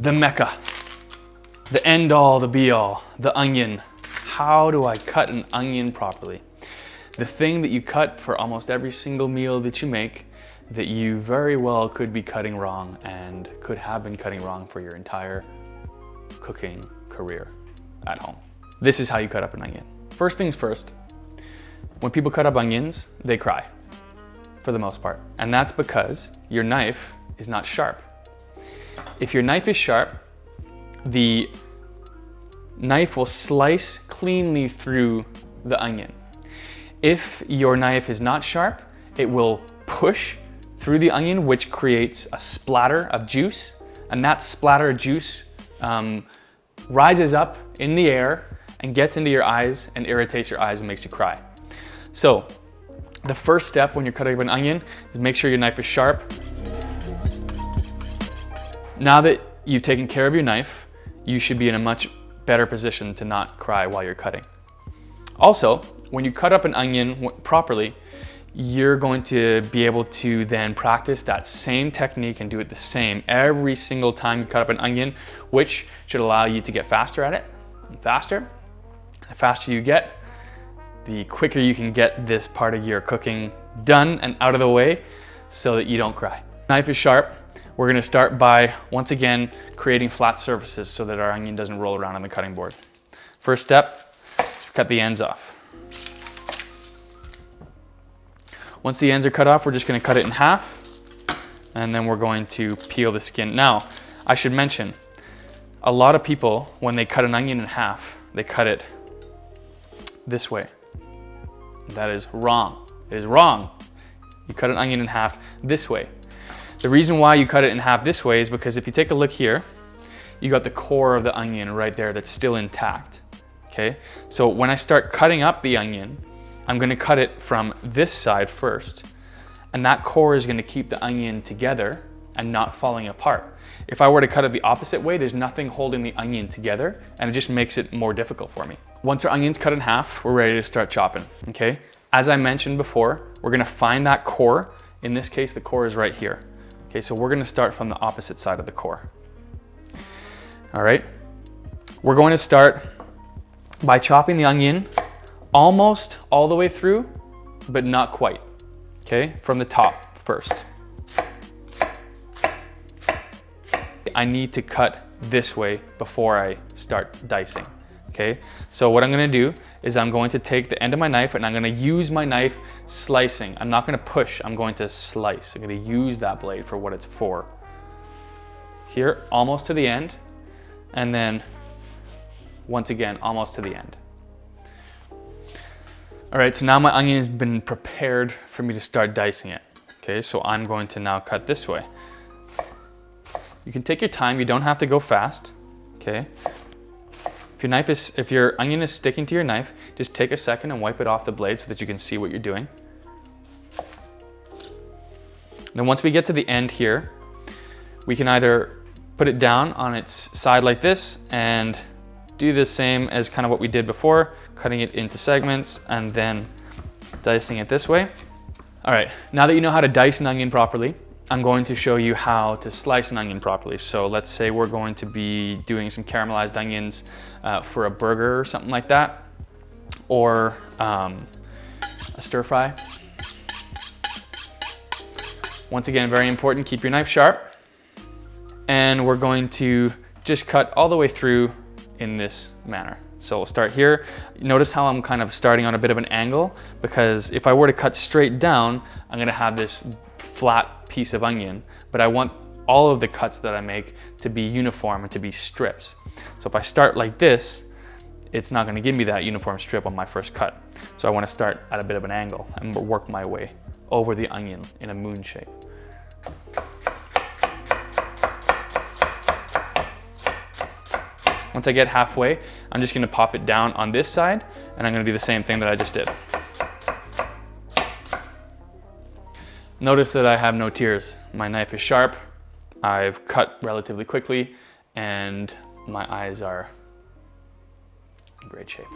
The Mecca, the end all, the be all, the onion. How do I cut an onion properly? The thing that you cut for almost every single meal that you make that you very well could be cutting wrong and could have been cutting wrong for your entire cooking career at home. This is how you cut up an onion. First things first, when people cut up onions, they cry for the most part. And that's because your knife is not sharp. If your knife is sharp, the knife will slice cleanly through the onion. If your knife is not sharp, it will push through the onion, which creates a splatter of juice. And that splatter of juice rises up in the air and gets into your eyes and irritates your eyes and makes you cry. So the first step when you're cutting up an onion is make sure your knife is sharp. Now that you've taken care of your knife, you should be in a much better position to not cry while you're cutting. Also, when you cut up an onion properly, you're going to be able to then practice that same technique and do it the same every single time you cut up an onion, which should allow you to get faster at it. And faster. The faster you get, the quicker you can get this part of your cooking done and out of the way so that you don't cry. Knife is sharp. We're gonna start by, once again, creating flat surfaces so that our onion doesn't roll around on the cutting board. First step, cut the ends off. Once the ends are cut off, we're just gonna cut it in half, and then we're going to peel the skin. Now, I should mention, a lot of people, when they cut an onion in half, they cut it this way. That is wrong. It is wrong. You cut an onion in half this way. The reason why you cut it in half this way is because if you take a look here, you got the core of the onion right there that's still intact, okay? So when I start cutting up the onion, I'm gonna cut it from this side first, and that core is gonna keep the onion together and not falling apart. If I were to cut it the opposite way, there's nothing holding the onion together, and it just makes it more difficult for me. Once our onion's cut in half, we're ready to start chopping, okay? As I mentioned before, we're gonna find that core. In this case, the core is right here. Okay, so we're gonna start from the opposite side of the core. All right, we're going to start by chopping the onion almost all the way through, but not quite, okay? From the top first. I need to cut this way before I start dicing, okay? So what I'm gonna do is I'm going to take the end of my knife and I'm gonna use my knife slicing. I'm not gonna push, I'm going to slice. I'm gonna use that blade for what it's for. Here, almost to the end, and then once again, almost to the end. All right, so now my onion has been prepared for me to start dicing it. Okay, so I'm going to now cut this way. You can take your time, you don't have to go fast, okay? If your onion is sticking to your knife, just take a second and wipe it off the blade so that you can see what you're doing. Then once we get to the end here, we can either put it down on its side like this and do the same as kind of what we did before, cutting it into segments and then dicing it this way. All right, now that you know how to dice an onion properly, I'm going to show you how to slice an onion properly. So let's say we're going to be doing some caramelized onions for a burger or something like that, or a stir fry. Once again, very important, keep your knife sharp. And we're going to just cut all the way through in this manner. So we'll start here. Notice how I'm kind of starting on a bit of an angle, because if I were to cut straight down, I'm gonna have this flat piece of onion, but I want all of the cuts that I make to be uniform and to be strips. So if I start like this, it's not gonna give me that uniform strip on my first cut. So I wanna start at a bit of an angle and work my way over the onion in a moon shape. Once I get halfway, I'm just gonna pop it down on this side, and I'm gonna do the same thing that I just did. Notice that I have no tears. My knife is sharp, I've cut relatively quickly, and my eyes are in great shape.